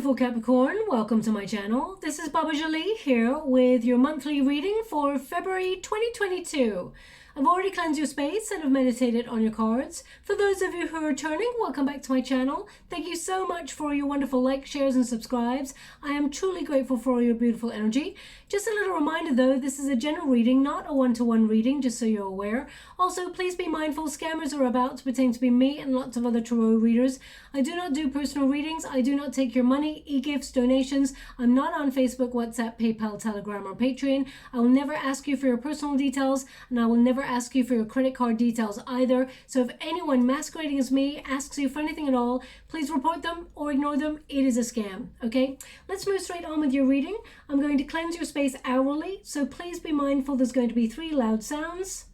beautiful Capricorn, welcome to my channel. This is Baba Jolie here with your monthly reading for February 2022. I've already cleansed your space and have meditated on your cards. For those of you who are returning, welcome back to my channel. Thank you so much for your wonderful likes, shares and subscribes. I am truly grateful for all your beautiful energy. Just a little reminder though, this is a general reading, not a one-to-one reading, just so you're aware. Also, please be mindful, scammers are about to pretend to be me and lots of other tarot readers. I do not do personal readings. I do not take your money, e-gifts, donations. I'm not on Facebook, WhatsApp, PayPal, Telegram or Patreon. I will never ask you for your personal details, and I will never ask you for your credit card details either. So if anyone masquerading as me asks you for anything at all, please report them or ignore them. It is a scam, okay? Let's move straight on with your reading. I'm going to cleanse your space hourly, so please be mindful there's going to be 3 loud sounds.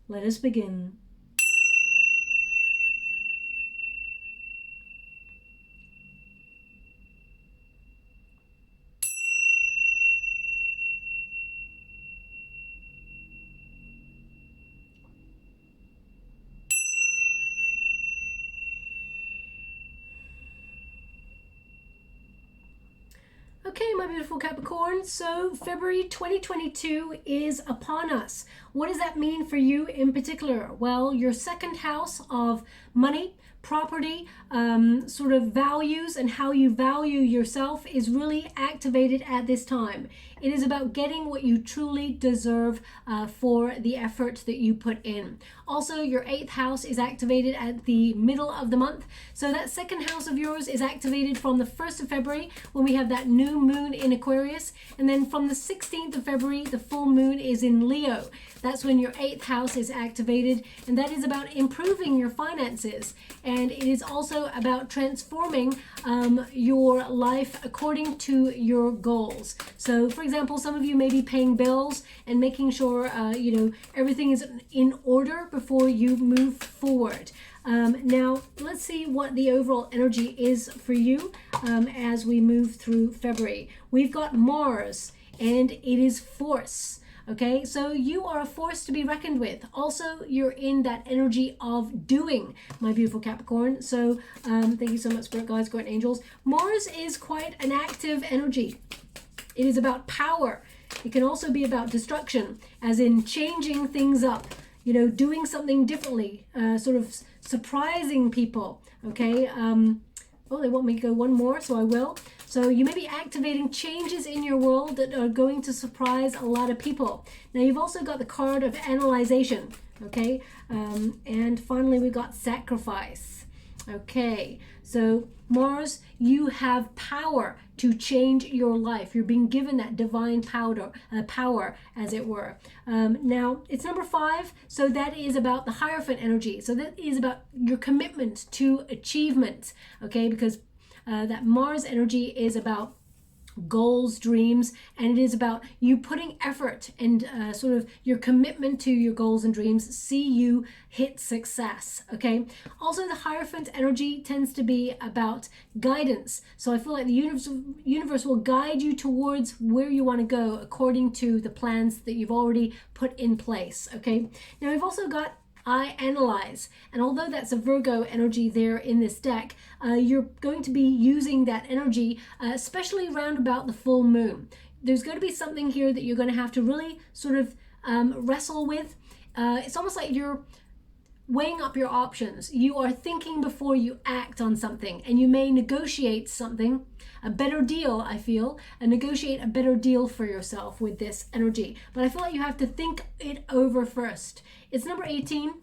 Let us begin. Okay, my beautiful Capricorn, so February 2022 is upon us. What does that mean for you in particular? Well, your second house of money, property, sort of values and how you value yourself is really activated at this time. It is about getting what you truly deserve for the effort that you put in. Also, your 8th house is activated at the middle of the month. So that second house of yours is activated from the 1st of February when we have that new moon in Aquarius. And then from the 16th of February, the full moon is in Leo. That's when your 8th house is activated. And that is about improving your finances. And it is also about transforming your life according to your goals. So for example, some of you may be paying bills and making sure everything is in order before you move forward. Now let's see what the overall energy is for you as we move through February. We've got Mars and it is force. Okay, so you are a force to be reckoned with. Also, you're in that energy of doing, my beautiful Capricorn. So thank you so much, Spirit Guides, Guardian Angels. Mars is quite an active energy. It is about power. It can also be about destruction, as in changing things up, doing something differently, sort of surprising people, okay? Well, they want me to go one more, so I will. So you may be activating changes in your world that are going to surprise a lot of people. Now, you've also got the card of analyzation, okay? And finally, we've got sacrifice. Okay, so Mars, you have power to change your life. You're being given that divine power, as it were. Now, it's number 5, so that is about the Hierophant energy. So that is about your commitment to achievement, okay? Because that Mars energy is about goals, dreams, and it is about you putting effort and sort of your commitment to your goals and dreams see you hit success, okay? Also, the Hierophant energy tends to be about guidance. So I feel like the universe will guide you towards where you want to go according to the plans that you've already put in place, okay? Now, we've also got I analyze, and although that's a Virgo energy there in this deck, you're going to be using that energy, especially around about the full moon. There's going to be something here that you're going to have to really sort of wrestle with. It's almost like you're weighing up your options. You are thinking before you act on something, and you may negotiate something, a better deal, I feel, and negotiate a better deal for yourself with this energy. But I feel like you have to think it over first. It's number 18,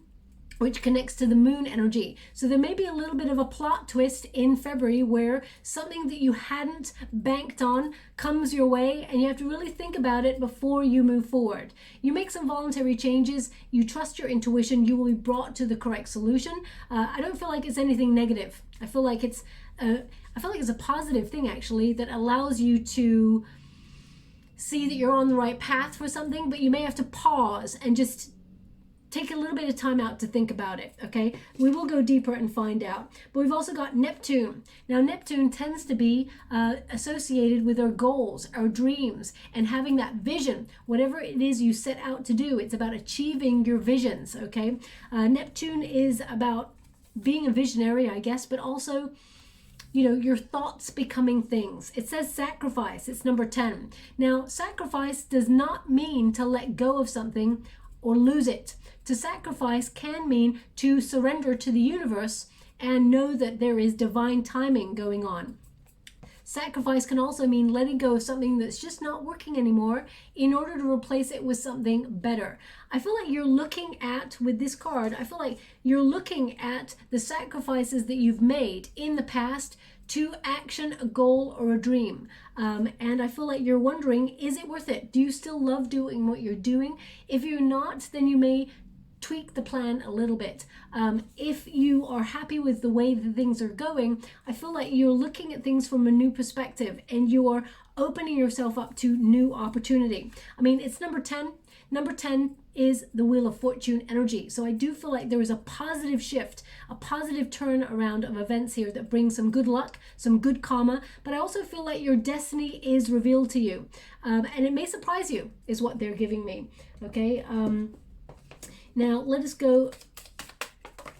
which connects to the moon energy. So there may be a little bit of a plot twist in February where something that you hadn't banked on comes your way, and you have to really think about it before you move forward. You make some voluntary changes, you trust your intuition, you will be brought to the correct solution. I don't feel like it's anything negative. I feel like it's a positive thing actually that allows you to see that you're on the right path for something, but you may have to pause and just take a little bit of time out to think about it, okay? We will go deeper and find out. But we've also got Neptune. Now, Neptune tends to be associated with our goals, our dreams, and having that vision. Whatever it is you set out to do, it's about achieving your visions, okay? Neptune is about being a visionary, I guess, but also you know, your thoughts becoming things. It says sacrifice. It's number 10. Now, sacrifice does not mean to let go of something or lose it. To sacrifice can mean to surrender to the universe and know that there is divine timing going on. Sacrifice can also mean letting go of something that's just not working anymore in order to replace it with something better. I feel like you're looking at, with this card, I feel like you're looking at the sacrifices that you've made in the past to action a goal or a dream. And I feel like you're wondering, is it worth it? Do you still love doing what you're doing? If you're not, then you may tweak the plan a little bit. If you are happy with the way that things are going, I feel like you're looking at things from a new perspective and you're opening yourself up to new opportunity. I mean, it's number 10. Number 10 is the Wheel of Fortune energy. So I do feel like there is a positive shift, a positive turn around of events here that brings some good luck, some good karma, but I also feel like your destiny is revealed to you. And it may surprise you, is what they're giving me. Okay. Now let us go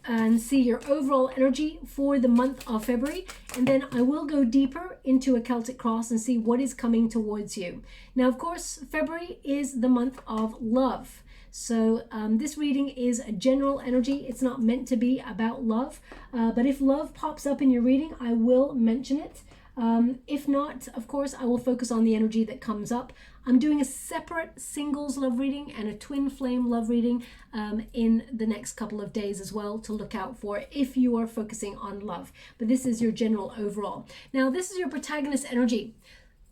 and see your overall energy for the month of February, and then I will go deeper into a Celtic cross and see what is coming towards you. Now, of course, February is the month of love. So this reading is a general energy. It's not meant to be about love, but if love pops up in your reading, I will mention it. If not, of course, I will focus on the energy that comes up. I'm doing a separate singles love reading and a twin flame love reading in the next couple of days as well to look out for if you are focusing on love. But this is your general overall. Now, this is your protagonist energy,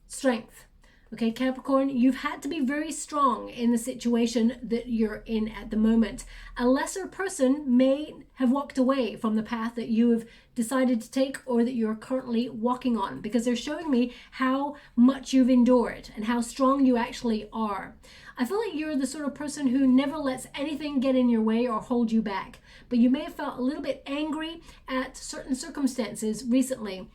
strength. Okay, Capricorn, you've had to be very strong in the situation that you're in at the moment. A lesser person may have walked away from the path that you have decided to take or that you're currently walking on, because they're showing me how much you've endured and how strong you actually are. I feel like you're the sort of person who never lets anything get in your way or hold you back, but you may have felt a little bit angry at certain circumstances recently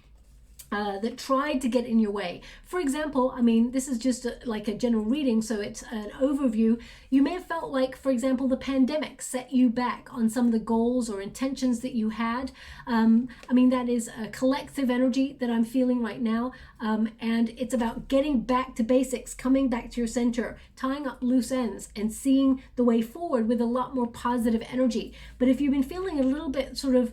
that tried to get in your way. For example, I mean, this is just like a general reading, so it's an overview. You may have felt like, for example, the pandemic set you back on some of the goals or intentions that you had. I mean, that is a collective energy that I'm feeling right now, and it's about getting back to basics, coming back to your center, tying up loose ends, and seeing the way forward with a lot more positive energy. But if you've been feeling a little bit sort of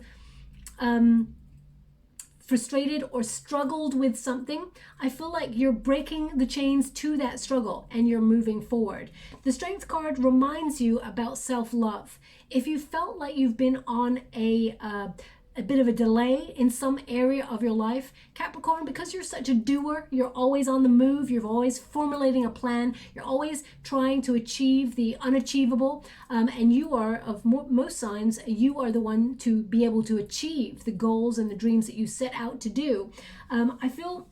frustrated or struggled with something, I feel like you're breaking the chains to that struggle and you're moving forward. The Strength card reminds you about self-love. If you felt like you've been on a bit of a delay in some area of your life, Capricorn, because you're such a doer, you're always on the move, you're always formulating a plan, you're always trying to achieve the unachievable, and you are, of most signs, you are the one to be able to achieve the goals and the dreams that you set out to do. I feel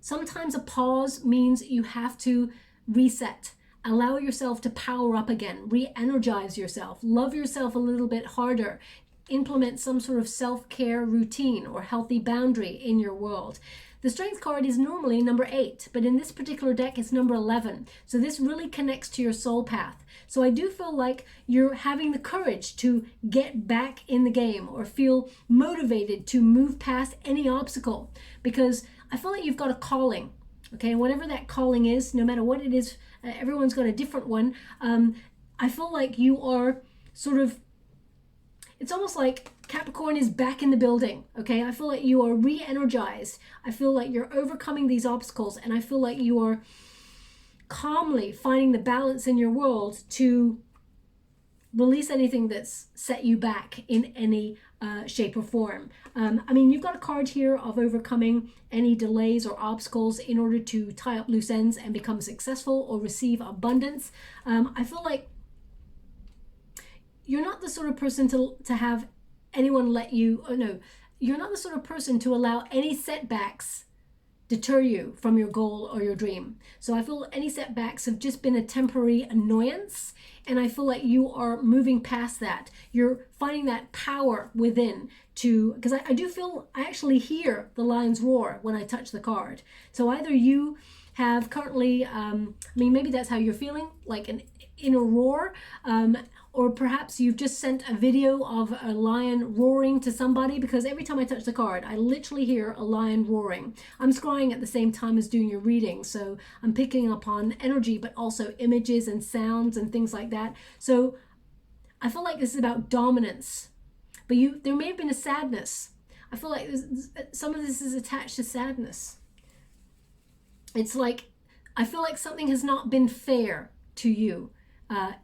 sometimes a pause means you have to reset. Allow yourself to power up again, re-energize yourself, love yourself a little bit harder, implement some sort of self-care routine or healthy boundary in your world. The Strength card is normally number 8, but in this particular deck it's number 11. So this really connects to your soul path. So I do feel like you're having the courage to get back in the game or feel motivated to move past any obstacle, because I feel like you've got a calling. Okay, whatever that calling is, no matter what it is, everyone's got a different one. I feel like you are sort of, it's almost like Capricorn is back in the building, okay? I feel like you are re-energized. I feel like you're overcoming these obstacles, and I feel like you are calmly finding the balance in your world to release anything that's set you back in any shape or form. I mean, you've got a card here of overcoming any delays or obstacles in order to tie up loose ends and become successful or receive abundance. I feel like you're not the sort of person to have anyone let you, oh no, you're not the sort of person to allow any setbacks deter you from your goal or your dream. So I feel any setbacks have just been a temporary annoyance, and I feel like you are moving past that. You're finding that power within to, because I do feel, I actually hear the lion's roar when I touch the card. So either you have currently, I mean, maybe that's how you're feeling, like an in a roar, or perhaps you've just sent a video of a lion roaring to somebody, because every time I touch the card, I literally hear a lion roaring. I'm scrying at the same time as doing your reading, so I'm picking up on energy, but also images and sounds and things like that. So I feel like this is about dominance, but there may have been a sadness. I feel like some of this is attached to sadness. It's like, I feel like something has not been fair to you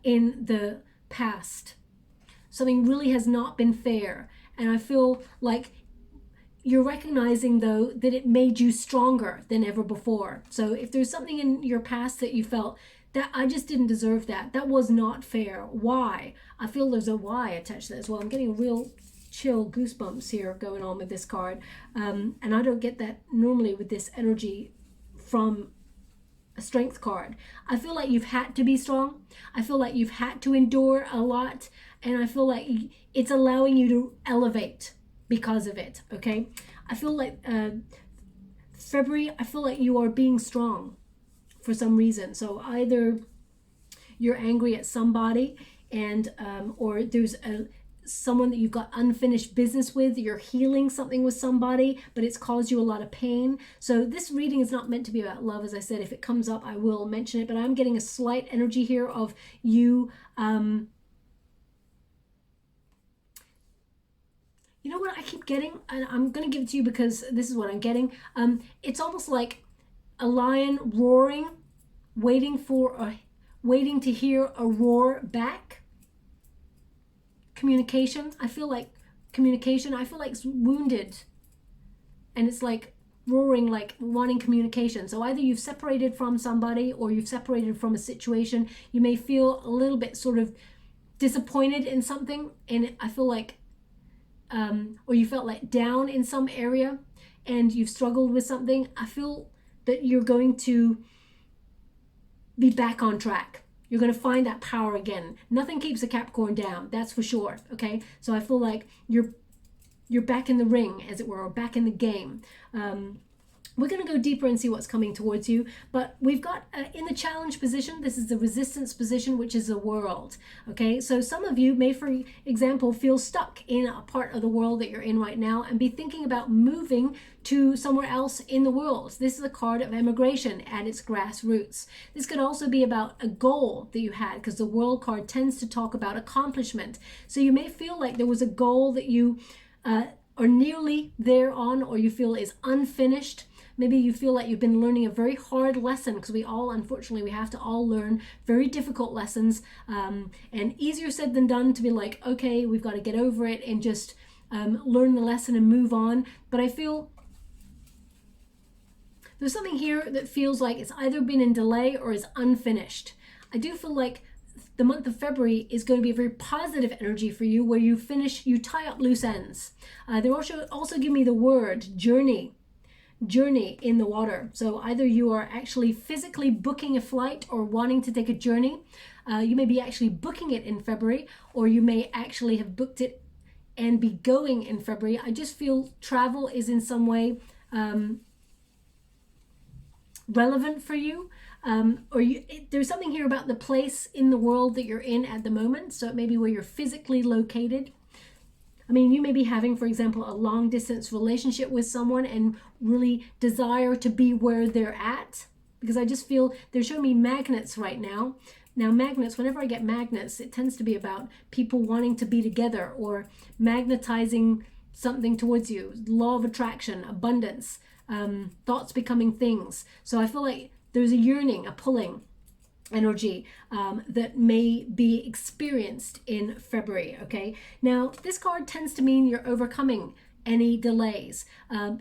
in the past. Something really has not been fair. And I feel like you're recognizing, though, that it made you stronger than ever before. So if there's something in your past that you felt, that I just didn't deserve that was not fair. Why? I feel there's a why attached to that as well. I'm getting a real chill goosebumps here going on with this card. And I don't get that normally with this energy from a strength card. I feel like you've had to be strong. I feel like you've had to endure a lot. And I feel like it's allowing you to elevate because of it, okay? I feel like February, I feel like you are being strong for some reason. So either you're angry at somebody, and or there's someone that you've got unfinished business with, you're healing something with somebody, but it's caused you a lot of pain. So this reading is not meant to be about love. As I said, if it comes up, I will mention it, but I'm getting a slight energy here of you. You know what I keep getting? And I'm going to give it to you because this is what I'm getting. It's almost like a lion roaring, waiting to hear a roar back. Communication. I feel like communication. I feel like it's wounded, and it's like roaring, like wanting communication. So either you've separated from somebody or you've separated from a situation. You may feel a little bit sort of disappointed in something, and I feel like or you felt like down in some area and you've struggled with something. I feel that you're going to be back on track. You're going to find that power again. Nothing keeps a Capricorn down, that's for sure, okay? So I feel like you're back in the ring, as it were, or back in the game. We're going to go deeper and see what's coming towards you. But we've got in the challenge position, this is the resistance position, which is the world. Okay, so some of you may, for example, feel stuck in a part of the world that you're in right now and be thinking about moving to somewhere else in the world. This is a card of emigration at its grassroots. This could also be about a goal that you had, because the world card tends to talk about accomplishment. So you may feel like there was a goal that you are nearly there on, or you feel is unfinished. Maybe you feel like you've been learning a very hard lesson, because we all, unfortunately, we have to all learn very difficult lessons, and easier said than done to be like, okay, we've got to get over it and just learn the lesson and move on. But I feel there's something here that feels like it's either been in delay or is unfinished. I do feel like the month of February is going to be a very positive energy for you, where you tie up loose ends. They also give me the word journey in the water. So either you are actually physically booking a flight or wanting to take a journey. You may be actually booking it in February, or you may actually have booked it and be going in February. I just feel travel is in some way relevant for you. There's something here about the place in the world that you're in at the moment. So it may be where you're physically located. I mean, you may be having, for example, a long distance relationship with someone and really desire to be where they're at, because I just feel they're showing me magnets right now. Now, magnets, whenever I get magnets, it tends to be about people wanting to be together or magnetizing something towards you. Law of attraction, abundance, thoughts becoming things. So I feel like there's a yearning, a pulling energy that may be experienced in February, okay? Now, this card tends to mean you're overcoming any delays.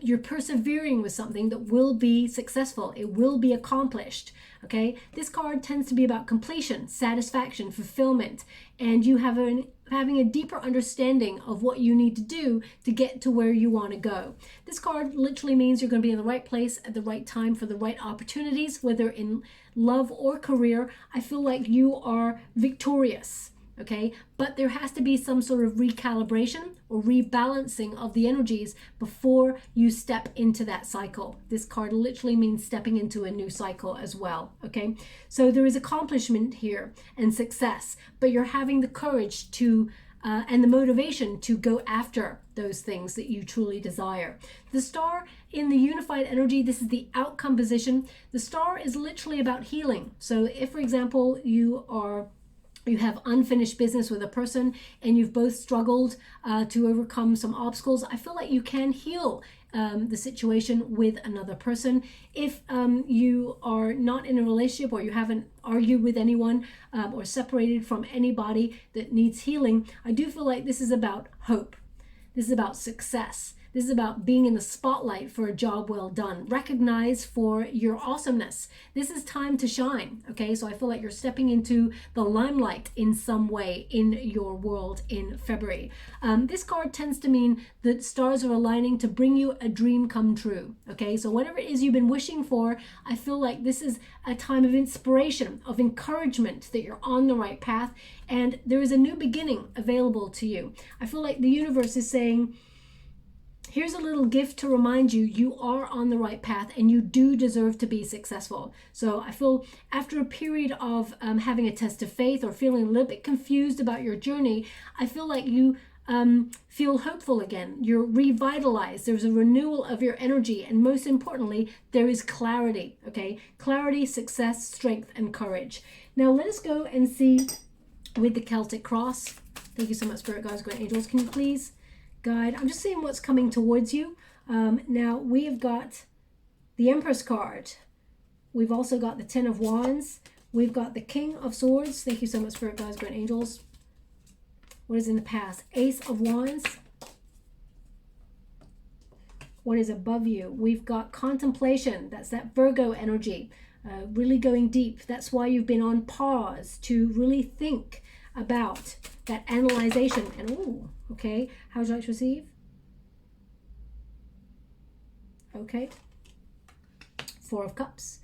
You're persevering with something that will be successful. It will be accomplished, okay? This card tends to be about completion, satisfaction, fulfillment, and you having a deeper understanding of what you need to do to get to where you want to go. This card literally means you're going to be in the right place at the right time for the right opportunities, whether in love or career. I feel like you are victorious. okay? But there has to be some sort of recalibration or rebalancing of the energies before you step into that cycle. This card literally means stepping into a new cycle as well, okay? So there is accomplishment here and success, but you're having the courage to and the motivation to go after those things that you truly desire. The star in the unified energy, this is the outcome position. The star is literally about healing. So if, for example, you have unfinished business with a person and you've both struggled to overcome some obstacles, I feel like you can heal the situation with another person. If you are not in a relationship or you haven't argued with anyone or separated from anybody that needs healing, I do feel like this is about hope. This is about success. This is about being in the spotlight for a job well done, recognized for your awesomeness. This is time to shine, okay? So I feel like you're stepping into the limelight in some way in your world in February. This card tends to mean that stars are aligning to bring you a dream come true, okay? So whatever it is you've been wishing for, I feel like this is a time of inspiration, of encouragement that you're on the right path, and there is a new beginning available to you. I feel like the universe is saying, here's a little gift to remind you, you are on the right path and you do deserve to be successful. So I feel after a period of having a test of faith or feeling a little bit confused about your journey, I feel like you feel hopeful again. You're revitalized. There's a renewal of your energy. And most importantly, there is clarity, okay? Clarity, success, strength, and courage. Now let us go and see with the Celtic cross. Thank you so much, Spirit Guides, Great Angels. Can you please guide? I'm just seeing what's coming towards you. Now we have got the Empress card. We've also got the Ten of Wands. We've got the King of Swords. Thank you so much, Spirit Guides, Great Angels. What is in the past? Ace of Wands. What is above you? We've got contemplation. That's that Virgo energy, really going deep. That's why you've been on pause to really think about that analyzation. And oh, okay, how would you like to receive? Okay, Four of Cups.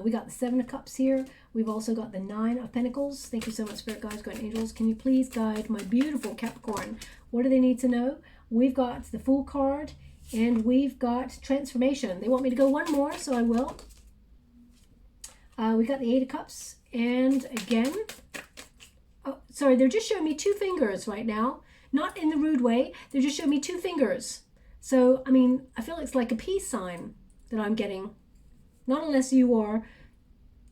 We got the Seven of Cups here. We've also got the Nine of Pentacles. Thank you so much, Spirit Guides, Great Angels. Can you please guide my beautiful Capricorn? What do they need to know? We've got the Fool card and we've got Transformation. They want me to go one more, so I will. We got the Eight of Cups, and again, oh, sorry, they're just showing me two fingers right now. Not in the rude way. They're just showing me two fingers. So, I mean, I feel it's like a peace sign that I'm getting. Not unless you are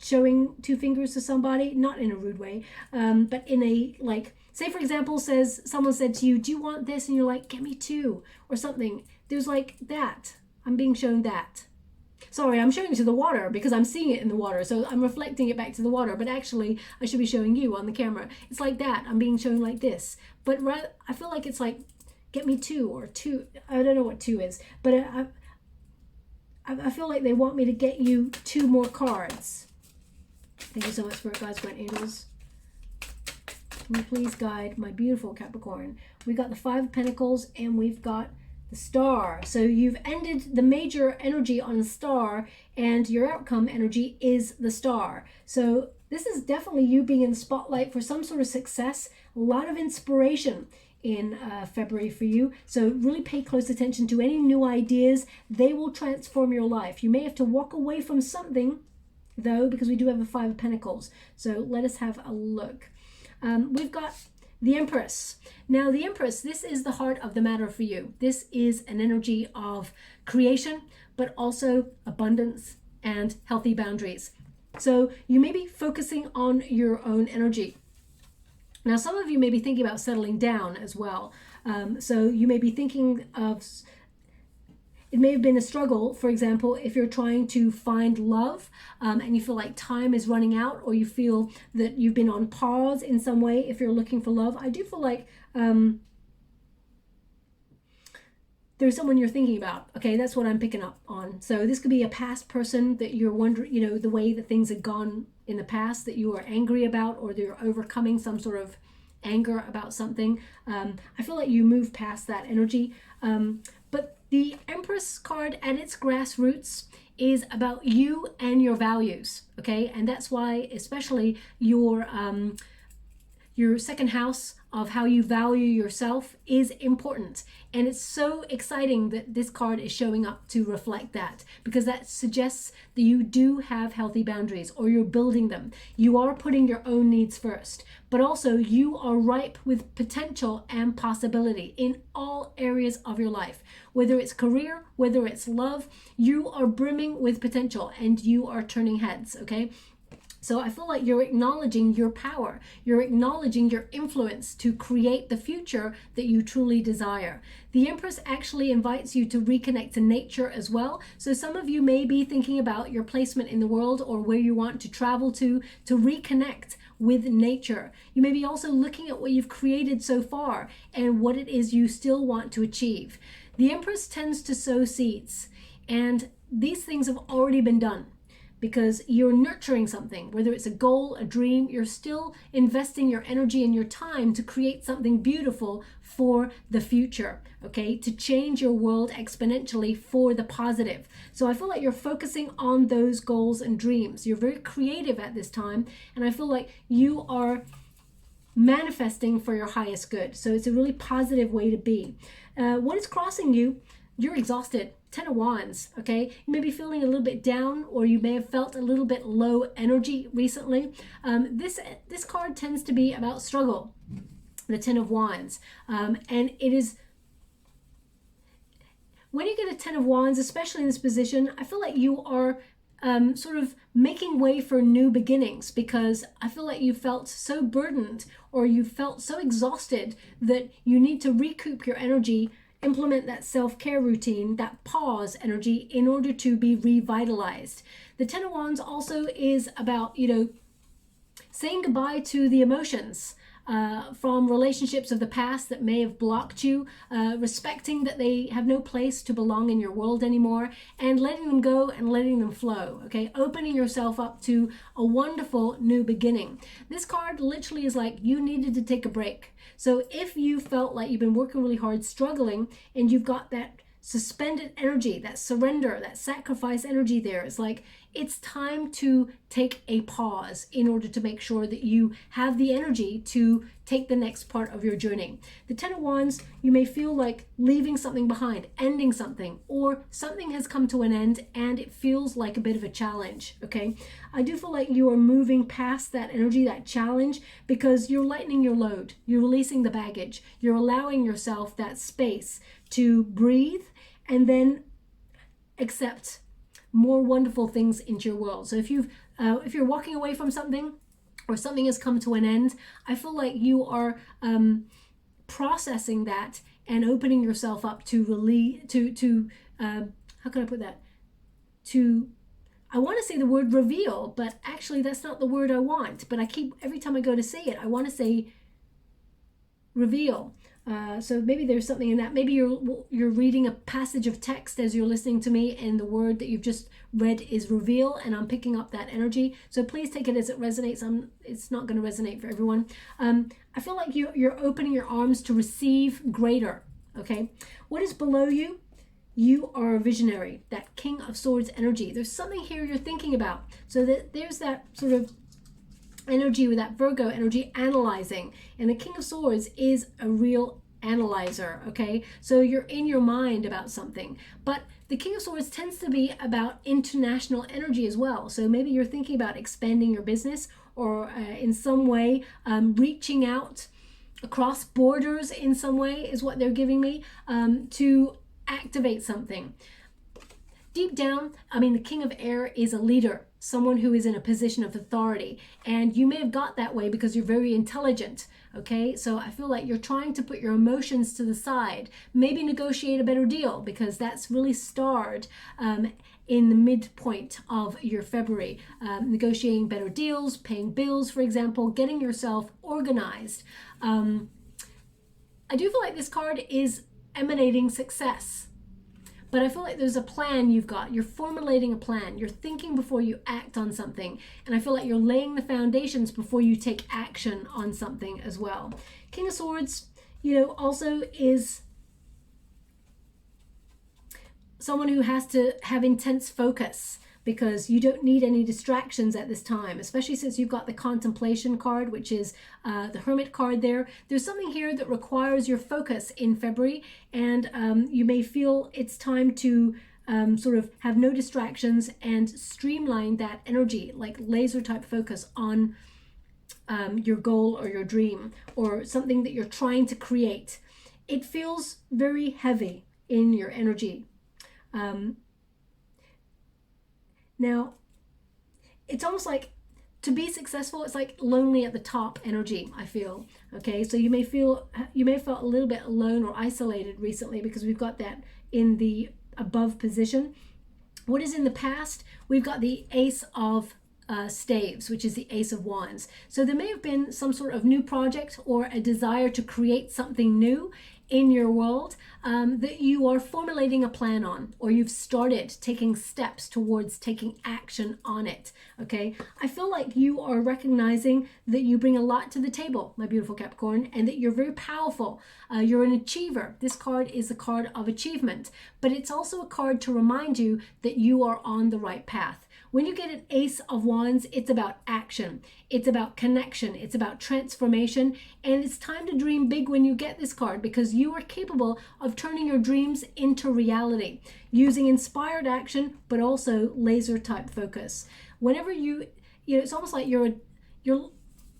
showing two fingers to somebody, not in a rude way, but in a, like, say for example, someone said to you, do you want this? And you're like, get me two, or something. There's like that. I'm being shown that. Sorry, I'm showing it to the water because I'm seeing it in the water. So I'm reflecting it back to the water, but actually I should be showing you on the camera. It's like that. I'm being shown like this. But I feel like it's like, get me two, or two. I don't know what two is, but I feel like they want me to get you two more cards. Thank you so much, Spirit Guides, Great Angels. Can you please guide my beautiful Capricorn? We got the Five of Pentacles and we've got the Star. So you've ended the major energy on the Star and your outcome energy is the Star. So this is definitely you being in the spotlight for some sort of success, a lot of inspiration in February for you. So really pay close attention to any new ideas. They will transform your life. You may have to walk away from something though, because we do have a Five of Pentacles. So let us have a look. We've got the Empress. Now the Empress, this is the heart of the matter for you. This is an energy of creation, but also abundance and healthy boundaries. So you may be focusing on your own energy. Now some of you may be thinking about settling down as well. So you may be thinking of, it may have been a struggle, for example, if you're trying to find love and you feel like time is running out, or you feel that you've been on pause in some way if you're looking for love. I do feel like there's someone you're thinking about. Okay, that's what I'm picking up on. So this could be a past person that you're wondering, you know, the way that things had gone in the past that you are angry about, or that you're overcoming some sort of anger about something. I feel like you move past that energy. But the Empress card at its grassroots is about you and your values, okay? And that's why especially your your second house of how you value yourself is important. And it's so exciting that this card is showing up to reflect that, because that suggests that you do have healthy boundaries, or you're building them. You are putting your own needs first, but also you are ripe with potential and possibility in all areas of your life. Whether it's career, whether it's love, you are brimming with potential and you are turning heads, okay? So I feel like you're acknowledging your power. You're acknowledging your influence to create the future that you truly desire. The Empress actually invites you to reconnect to nature as well. So some of you may be thinking about your placement in the world, or where you want to travel to reconnect with nature. You may be also looking at what you've created so far and what it is you still want to achieve. The Empress tends to sow seeds, and these things have already been done, because you're nurturing something, whether it's a goal, a dream. You're still investing your energy and your time to create something beautiful for the future, okay? To change your world exponentially for the positive. So I feel like you're focusing on those goals and dreams. You're very creative at this time, and I feel like you are manifesting for your highest good. So it's a really positive way to be. What is crossing you? You're exhausted. 10 of Wands, okay? You may be feeling a little bit down, or you may have felt a little bit low energy recently. This card tends to be about struggle, the 10 of Wands. And it is, when you get a 10 of Wands, especially in this position, I feel like you are sort of making way for new beginnings, because I feel like you felt so burdened, or you felt so exhausted that you need to recoup your energy, implement that self-care routine, that pause energy, in order to be revitalized. The 10 of Wands also is about, saying goodbye to the emotions from relationships of the past that may have blocked you, respecting that they have no place to belong in your world anymore, and letting them go and letting them flow, okay? Opening yourself up to a wonderful new beginning. This card literally is like you needed to take a break. So if you felt like you've been working really hard, struggling, and you've got that suspended energy, that surrender, that sacrifice energy there, it's like it's time to take a pause in order to make sure that you have the energy to take the next part of your journey. The 10 of Wands, you may feel like leaving something behind, ending something, or something has come to an end and it feels like a bit of a challenge, okay? I do feel like you are moving past that energy, that challenge, because you're lightening your load. You're releasing the baggage. You're allowing yourself that space to breathe and then accept more wonderful things into your world. So if you're walking away from something, or something has come to an end, I feel like you are processing that and opening yourself up to how can I put that? I want to say the word reveal, but actually that's not the word I want. But every time I go to say it, I want to say reveal. So maybe there's something in that. Maybe you're reading a passage of text as you're listening to me, and the word that you've just read is reveal, and I'm picking up that energy. So please take it as it resonates. It's not going to resonate for everyone. I feel like you're opening your arms to receive greater, okay? What is below you? You are a visionary, that King of Swords energy. There's something here you're thinking about. So that there's that sort of energy with that Virgo energy, analyzing, and the King of Swords is a real analyzer, okay? So you're in your mind about something, but the King of Swords tends to be about international energy as well. So maybe you're thinking about expanding your business, or in some way reaching out across borders in some way is what they're giving me, to activate something. Deep down, the King of Air is a leader, someone who is in a position of authority. And you may have got that way because you're very intelligent, okay? So I feel like you're trying to put your emotions to the side, maybe negotiate a better deal, because that's really starred in the midpoint of your February. Negotiating better deals, paying bills, for example, getting yourself organized. I do feel like this card is emanating success. But I feel like there's a plan you've got. You're formulating a plan. You're thinking before you act on something. And I feel like you're laying the foundations before you take action on something as well. King of Swords, also is someone who has to have intense focus. because you don't need any distractions at this time, especially since you've got the contemplation card, which is the Hermit card there. There's something here that requires your focus in February, and you may feel it's time to sort of have no distractions and streamline that energy, like laser type focus on your goal or your dream or something that you're trying to create. It feels very heavy in your energy. Now, it's almost like to be successful, it's like lonely at the top energy, I feel. Okay, so you may have felt a little bit alone or isolated recently because we've got that in the above position. What is in the past? We've got the Ace of Staves, which is the Ace of Wands. So there may have been some sort of new project or a desire to create something new in your world that you are formulating a plan on, or you've started taking steps towards taking action on it. Okay, I feel like you are recognizing that you bring a lot to the table, my beautiful Capricorn, and that you're very powerful. You're an achiever. This card is a card of achievement, but it's also a card to remind you that you are on the right path. When you get an Ace of Wands, it's about action, it's about connection, it's about transformation, and it's time to dream big when you get this card, because you are capable of turning your dreams into reality using inspired action, but also laser type focus. Whenever it's almost like you're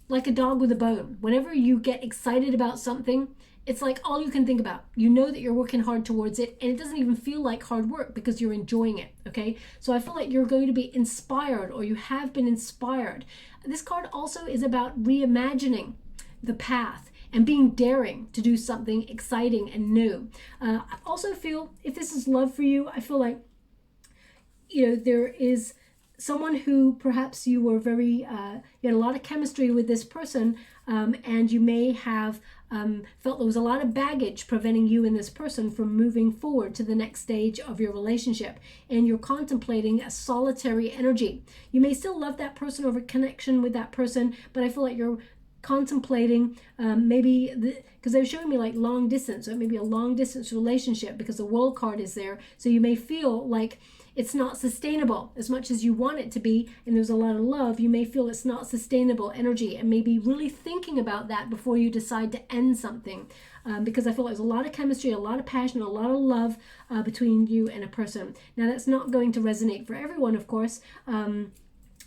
like a dog with a bone. Whenever you get excited about something, it's like all you can think about. You know that you're working hard towards it, and it doesn't even feel like hard work because you're enjoying it, okay? So I feel like you're going to be inspired, or you have been inspired. This card also is about reimagining the path and being daring to do something exciting and new. I also feel, if this is love for you, I feel like, there is someone who perhaps you were you had a lot of chemistry with this person, and you may have felt there was a lot of baggage preventing you and this person from moving forward to the next stage of your relationship, and you're contemplating a solitary energy. You may still love that person or have a connection with that person, but I feel like you're contemplating because they were showing me like long distance, so it may be a long distance relationship because the World card is there. So you may feel like it's not sustainable as much as you want it to be, and there's a lot of love. You may feel it's not sustainable energy, and maybe really thinking about that before you decide to end something, because I feel like there's a lot of chemistry, a lot of passion, a lot of love between you and a person. Now, that's not going to resonate for everyone, of course,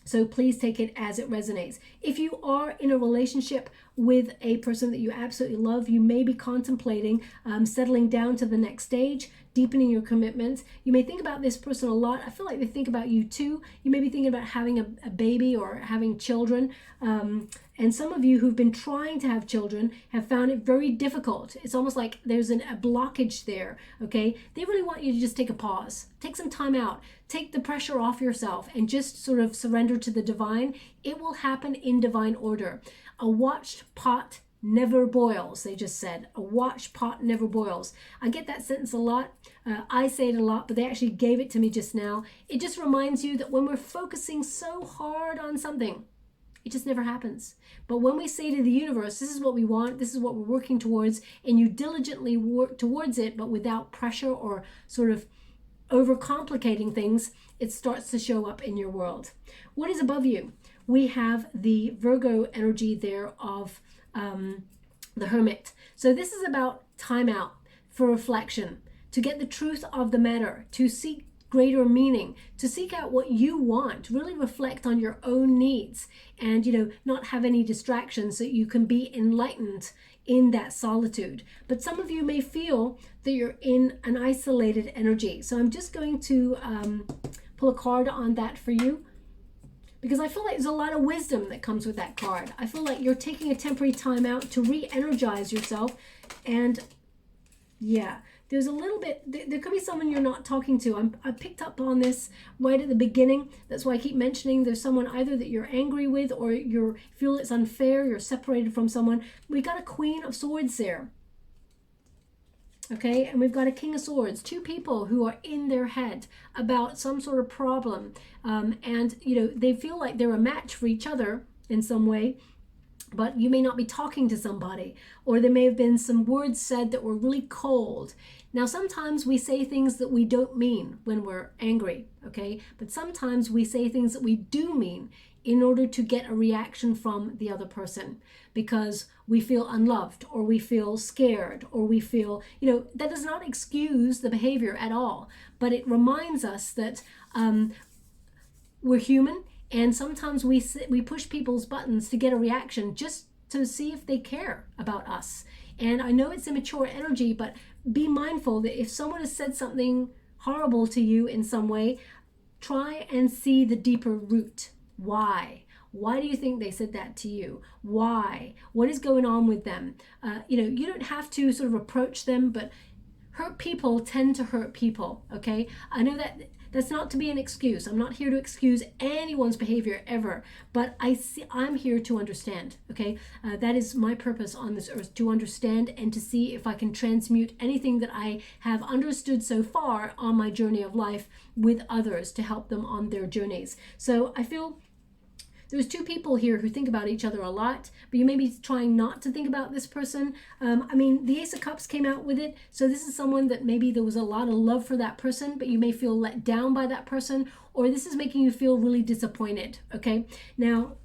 so please take it as it resonates. If you are in a relationship with a person that you absolutely love, you may be contemplating settling down to the next stage, deepening your commitment. You may think about this person a lot. I feel like they think about you too. You may be thinking about having a baby or having children. And some of you who've been trying to have children have found it very difficult. It's almost like there's a blockage there, okay? They really want you to just take a pause, take some time out, take the pressure off yourself, and just sort of surrender to the divine. It will happen in divine order. A watched pot never boils, they just said. A watched pot never boils. I get that sentence a lot. I say it a lot, but they actually gave it to me just now. It just reminds you that when we're focusing so hard on something, it just never happens. But when we say to the universe, this is what we want, this is what we're working towards, and you diligently work towards it, but without pressure or sort of overcomplicating things, it starts to show up in your world. What is above you? We have the Virgo energy there of the Hermit. So this is about time out for reflection, to get the truth of the matter, to seek greater meaning, to seek out what you want, really reflect on your own needs, and not have any distractions so you can be enlightened in that solitude. But some of you may feel that you're in an isolated energy. So I'm just going to pull a card on that for you, because I feel like there's a lot of wisdom that comes with that card. I feel like you're taking a temporary time out to re-energize yourself. And yeah, there's a little bit, there could be someone you're not talking to. I picked up on this right at the beginning. That's why I keep mentioning there's someone either that you're angry with, or you feel it's unfair, you're separated from someone. We got a Queen of Swords there. Okay, and we've got a King of Swords, two people who are in their head about some sort of problem, and they feel like they're a match for each other in some way, but you may not be talking to somebody, or there may have been some words said that were really cold. Now, sometimes we say things that we don't mean when we're angry, okay? But sometimes we say things that we do mean in order to get a reaction from the other person, because we feel unloved, or we feel scared, or we feel, that does not excuse the behavior at all, but it reminds us that we're human, and sometimes we push people's buttons to get a reaction just to see if they care about us. And I know it's immature energy, but be mindful that if someone has said something horrible to you in some way, try and see the deeper root. Why? Why do you think they said that to you? Why? What is going on with them? You don't have to sort of approach them, but hurt people tend to hurt people, okay? I know that that's not to be an excuse. I'm not here to excuse anyone's behavior ever, but I'm here to understand, okay? That is my purpose on this earth, to understand and to see if I can transmute anything that I have understood so far on my journey of life with others to help them on their journeys. So I feel there's two people here who think about each other a lot, but you may be trying not to think about this person. The Ace of Cups came out with it. So this is someone that maybe there was a lot of love for that person, but you may feel let down by that person, or this is making you feel really disappointed, okay? Now,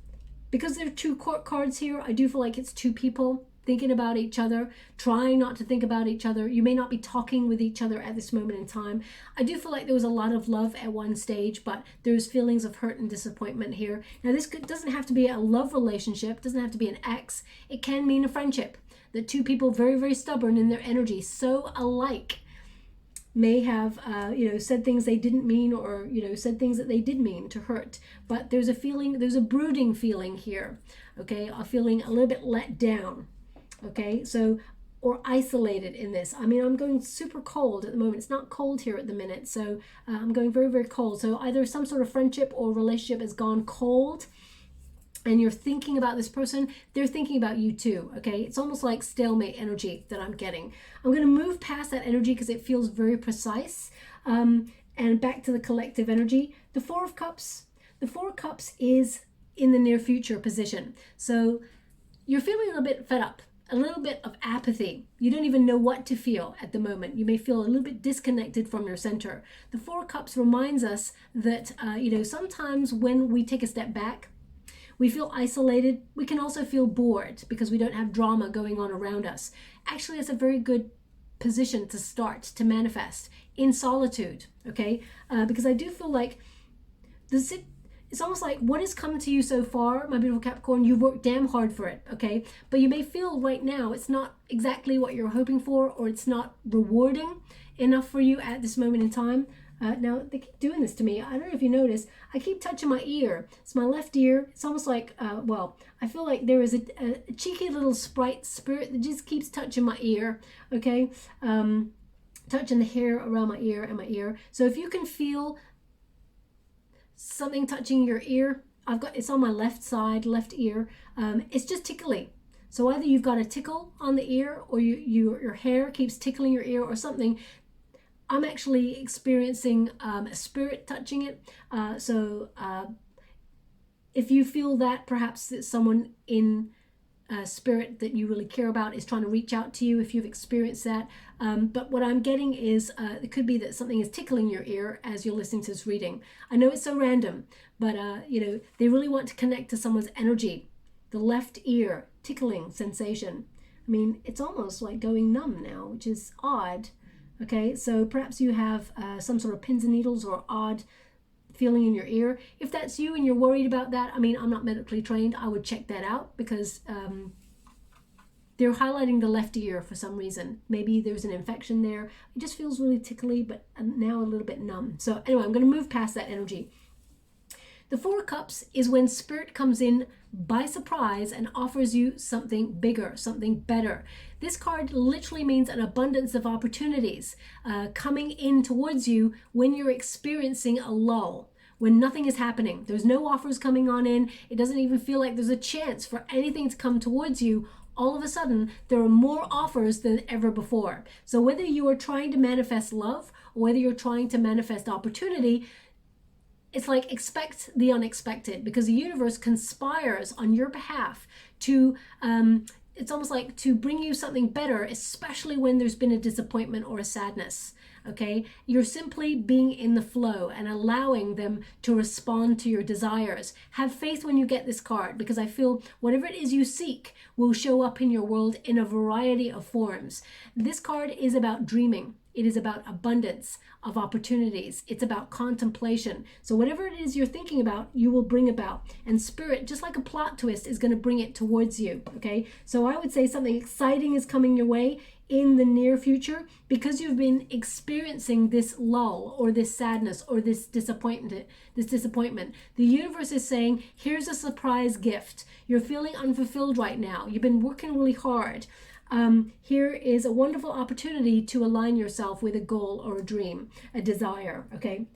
because there are two court cards here, I do feel like it's two people thinking about each other, trying not to think about each other. You may not be talking with each other at this moment in time. I do feel like there was a lot of love at one stage, but there's feelings of hurt and disappointment here. Now, this doesn't have to be a love relationship, doesn't have to be an ex. It can mean a friendship. That two people very, very stubborn in their energy, so alike, may have, said things they didn't mean, or, said things that they did mean to hurt. But there's a feeling, there's a brooding feeling here, okay? A feeling a little bit let down. Okay, so, or isolated in this. I'm going super cold at the moment. It's not cold here at the minute, so I'm going very, very cold. So either some sort of friendship or relationship has gone cold, and you're thinking about this person, they're thinking about you too, okay? It's almost like stalemate energy that I'm getting. I'm going to move past that energy because it feels very precise, and back to the collective energy. The Four of Cups. The Four of Cups is in the near future position. So you're feeling a little bit fed up, a little bit of apathy. You don't even know what to feel at the moment. You may feel a little bit disconnected from your center. The Four of Cups reminds us that, sometimes when we take a step back, we feel isolated. We can also feel bored because we don't have drama going on around us. Actually, it's a very good position to start to manifest in solitude, okay? Because I do feel like it's almost like what has come to you so far, my beautiful Capricorn, you've worked damn hard for it, okay? But you may feel right now it's not exactly what you're hoping for, or it's not rewarding enough for you at this moment in time. Now, they keep doing this to me. I don't know if you notice. I keep touching my ear. It's my left ear. It's almost like, I feel like there is a cheeky little sprite spirit that just keeps touching my ear, okay? Touching the hair around my ear and my ear. So if you can feel something touching your ear, it's on my left side, left ear. It's just tickly. So either you've got a tickle on the ear, or your hair keeps tickling your ear or something. I'm actually experiencing a spirit touching it. If you feel that, perhaps it's someone in spirit that you really care about is trying to reach out to you, if you've experienced that. But what I'm getting is it could be that something is tickling your ear as you're listening to this reading. I know it's so random, but they really want to connect to someone's energy. The left ear tickling sensation. It's almost like going numb now, which is odd. Okay, so perhaps you have some sort of pins and needles or odd feeling in your ear. If that's you and you're worried about that, I'm not medically trained. I would check that out, because they're highlighting the left ear for some reason. Maybe there's an infection there. It just feels really tickly, but now a little bit numb. So anyway, I'm going to move past that energy. The Four of Cups is when spirit comes in by surprise and offers you something bigger, something better. This card literally means an abundance of opportunities coming in towards you when you're experiencing a lull, when nothing is happening. There's no offers coming on in. It doesn't even feel like there's a chance for anything to come towards you. All of a sudden, there are more offers than ever before. So whether you are trying to manifest love, or whether you're trying to manifest opportunity, it's like expect the unexpected, because the universe conspires on your behalf to it's almost like to bring you something better, especially when there's been a disappointment or a sadness. Okay, you're simply being in the flow and allowing them to respond to your desires. Have faith when you get this card, because I feel whatever it is you seek will show up in your world in a variety of forms. This card is about dreaming. It is about abundance of opportunities. It's about contemplation. So whatever it is you're thinking about, you will bring about. And Spirit, just like a plot twist, is going to bring it towards you. Okay, so I would say something exciting is coming your way in the near future, because you've been experiencing this lull or this sadness or this disappointment. The universe is saying, here's a surprise gift. You're feeling unfulfilled right now. You've been working really hard. Here is a wonderful opportunity to align yourself with a goal or a dream, a desire. Okay,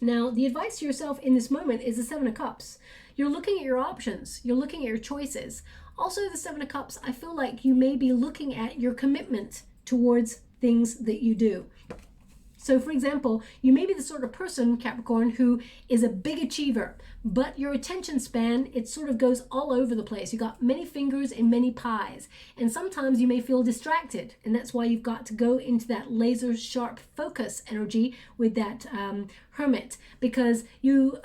now the advice to yourself in this moment is the Seven of Cups. You're looking at your options. You're looking at your choices. Also, the Seven of Cups, I feel like you may be looking at your commitment towards things that you do. So, for example, you may be the sort of person, Capricorn, who is a big achiever, but your attention span, it sort of goes all over the place. You got many fingers in many pies, and sometimes you may feel distracted, and that's why you've got to go into that laser sharp focus energy with that hermit, because you,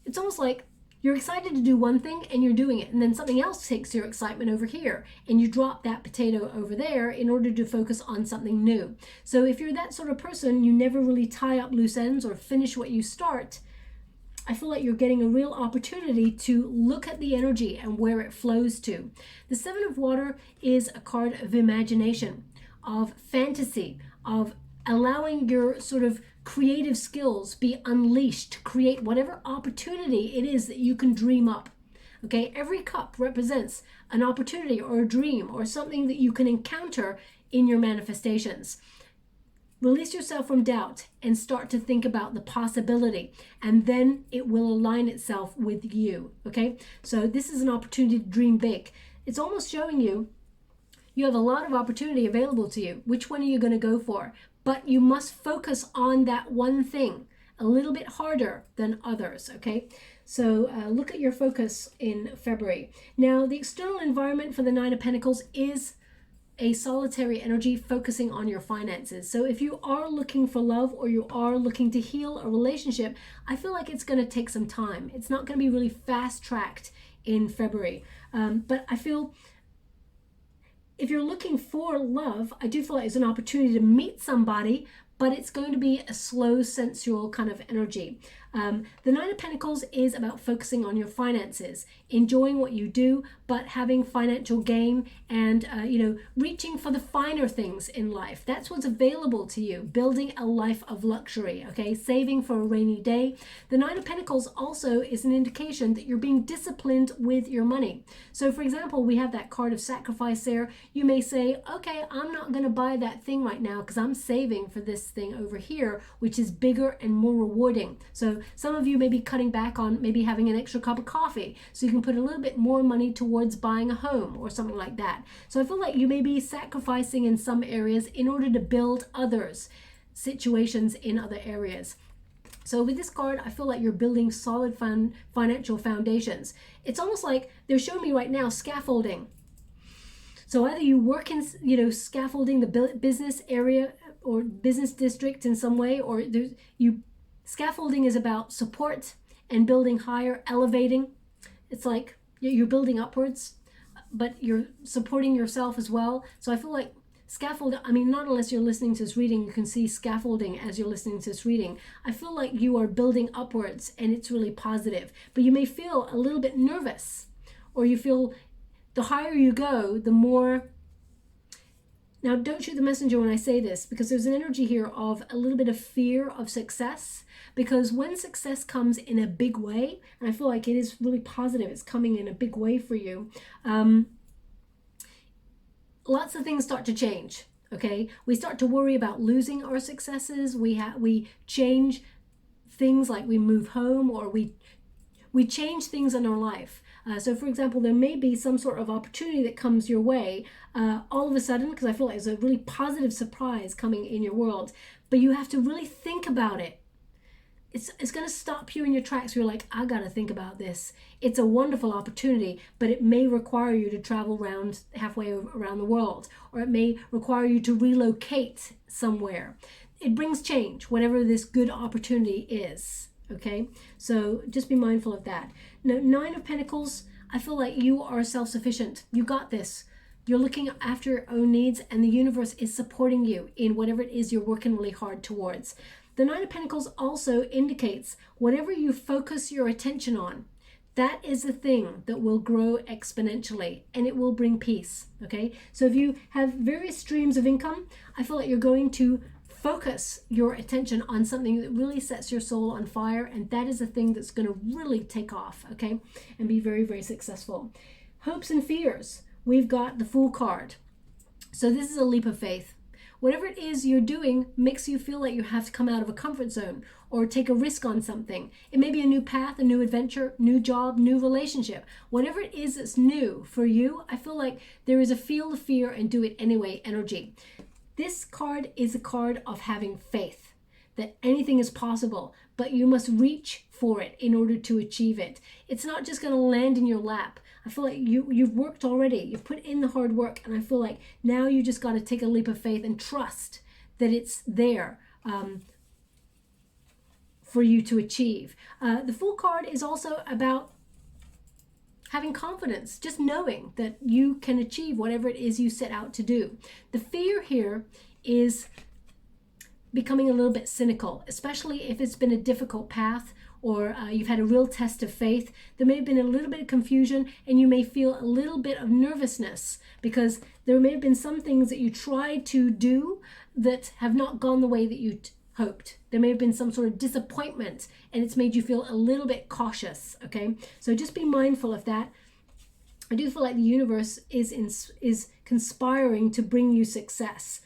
it's almost like you're excited to do one thing and you're doing it, and then something else takes your excitement over here and you drop that potato over there in order to focus on something new. So if you're that sort of person, you never really tie up loose ends or finish what you start. I feel like you're getting a real opportunity to look at the energy and where it flows to. The Seven of Water is a card of imagination, of fantasy, of allowing your sort of creative skills be unleashed to create whatever opportunity it is that you can dream up. Okay, every cup represents an opportunity or a dream or something that you can encounter in your manifestations. Release yourself from doubt and start to think about the possibility, and then it will align itself with you. Okay, so this is an opportunity to dream big. It's almost showing you have a lot of opportunity available to you. Which one are you going to go for? But you must focus on that one thing a little bit harder than others, okay? So look at your focus in February. Now, the external environment for the Nine of Pentacles is a solitary energy focusing on your finances. So if you are looking for love or you are looking to heal a relationship, I feel like it's going to take some time. It's not going to be really fast-tracked in February. But I feel if you're looking for love, I do feel like it's an opportunity to meet somebody, but it's going to be a slow, sensual kind of energy. The Nine of Pentacles is about focusing on your finances, enjoying what you do, but having financial gain and, reaching for the finer things in life. That's what's available to you, building a life of luxury, okay? Saving for a rainy day. The Nine of Pentacles also is an indication that you're being disciplined with your money. So, for example, we have that card of sacrifice there. You may say, okay, I'm not going to buy that thing right now because I'm saving for this thing over here, which is bigger and more rewarding. So some of you may be cutting back on maybe having an extra cup of coffee so you can put a little bit more money towards buying a home or something like that. So I feel like you may be sacrificing in some areas in order to build others, situations in other areas. So with this card, I feel like you're building solid financial foundations. It's almost like they're showing me right now scaffolding. So either you work in, scaffolding the business area or business district in some way, or scaffolding is about support and building higher, elevating. It's like you're building upwards, but you're supporting yourself as well. So I feel like scaffolding, not unless you're listening to this reading, you can see scaffolding as you're listening to this reading. I feel like you are building upwards and it's really positive, but you may feel a little bit nervous, or you feel the higher you go, the more. Now, don't shoot the messenger when I say this, because there's an energy here of a little bit of fear of success, because when success comes in a big way, and I feel like it is really positive, it's coming in a big way for you, lots of things start to change, okay? We start to worry about losing our successes. We change things, like we move home, or we change things in our life. So for example, there may be some sort of opportunity that comes your way all of a sudden, because I feel like it's a really positive surprise coming in your world, but you have to really think about it. it's going to stop you in your tracks. You're like, I got to think about this. It's a wonderful opportunity, but it may require you to travel around halfway around the world, or it may require you to relocate somewhere. It brings change, whatever this good opportunity is. Okay, so just be mindful of that. Now, 9 of Pentacles, I feel like you are self-sufficient. You got this. You're looking after your own needs, and the universe is supporting you in whatever it is you're working really hard towards. The 9 of Pentacles also indicates whatever you focus your attention on, that is the thing that will grow exponentially, and it will bring peace. Okay, so if you have various streams of income, I feel like you're going to focus your attention on something that really sets your soul on fire, and that is the thing that's going to really take off, okay, and be very, very successful. Hopes and fears, we've got the Fool card. So this is a leap of faith. Whatever it is you're doing makes you feel like you have to come out of a comfort zone or take a risk on something. It may be a new path, a new adventure, new job, new relationship. Whatever it is that's new for you, I feel like there is a feel the fear and do it anyway energy. This card is a card of having faith that anything is possible, but you must reach for it in order to achieve it. It's not just going to land in your lap. I feel like you've worked already. You've put in the hard work, and I feel like now you just got to take a leap of faith and trust that it's there for you to achieve. The Fool card is also about having confidence, just knowing that you can achieve whatever it is you set out to do. The fear here is becoming a little bit cynical, especially if it's been a difficult path, or you've had a real test of faith. There may have been a little bit of confusion, and you may feel a little bit of nervousness because there may have been some things that you tried to do that have not gone the way that you hoped. There may have been some sort of disappointment, and it's made you feel a little bit cautious, okay? So just be mindful of that. I do feel like the universe is conspiring to bring you success.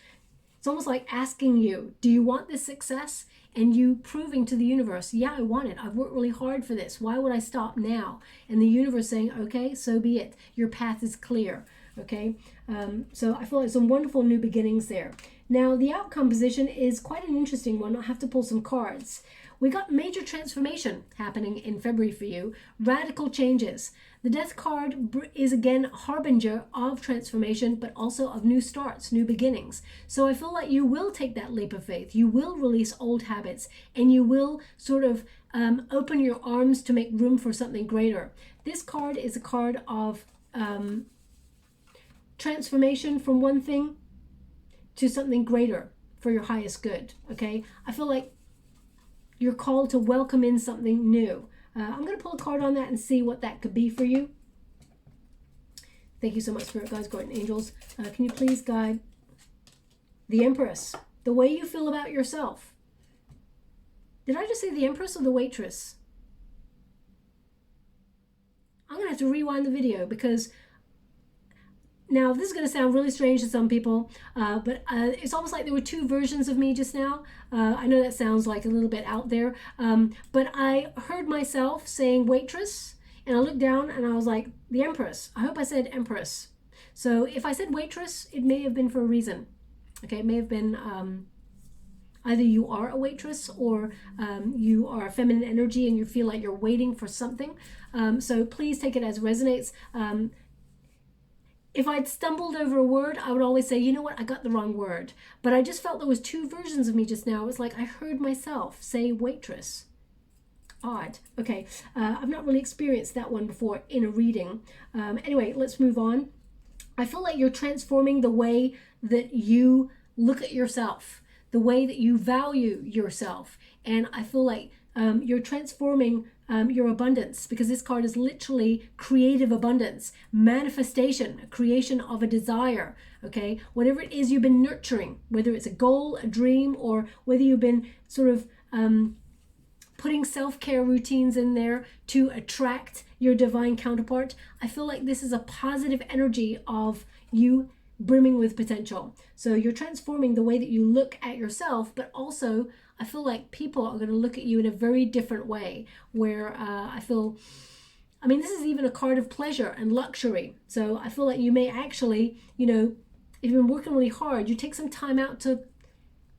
It's almost like asking you, do you want this success? And you proving to the universe, yeah, I want it. I've worked really hard for this. Why would I stop now? And the universe saying, okay, so be it. Your path is clear, okay? So I feel like some wonderful new beginnings there. Now, the outcome position is quite an interesting one. I'll have to pull some cards. We got major transformation happening in February for you. Radical changes. The Death card is again a harbinger of transformation, but also of new starts, new beginnings. So I feel like you will take that leap of faith. You will release old habits, and you will sort of open your arms to make room for something greater. This card is a card of transformation from one thing to something greater for your highest good, okay? I feel like you're called to welcome in something new. I'm going to pull a card on that and see what that could be for you. Thank you so much, Spirit Guides, Guardian Angels. Can you please guide the Empress? The way you feel about yourself. Did I just say the Empress or the Waitress? I'm going to have to rewind the video because now this is going to sound really strange to some people, but it's almost like there were two versions of me just now. I know that sounds like a little bit out there, but I heard myself saying waitress, and I looked down and I was like, the Empress. I hope I said Empress. So if I said waitress, it may have been for a reason. Okay, it may have been either you are a waitress or you are a feminine energy and you feel like you're waiting for something. So please take it as resonates. If I'd stumbled over a word, I would always say, you know what, I got the wrong word. But I just felt there was two versions of me just now. It was like I heard myself say waitress. Odd. Okay, I've not really experienced that one before in a reading. Anyway, let's move on. I feel like you're transforming the way that you look at yourself, the way that you value yourself. And I feel like you're transforming your abundance, because this card is literally creative abundance, manifestation, creation of a desire, okay? Whatever it is you've been nurturing, whether it's a goal, a dream, or whether you've been sort of putting self-care routines in there to attract your divine counterpart, I feel like this is a positive energy of you brimming with potential. So you're transforming the way that you look at yourself, but also I feel like people are going to look at you in a very different way, where I mean, this is even a card of pleasure and luxury. So I feel like you may actually, you know, if you've been working really hard, you take some time out to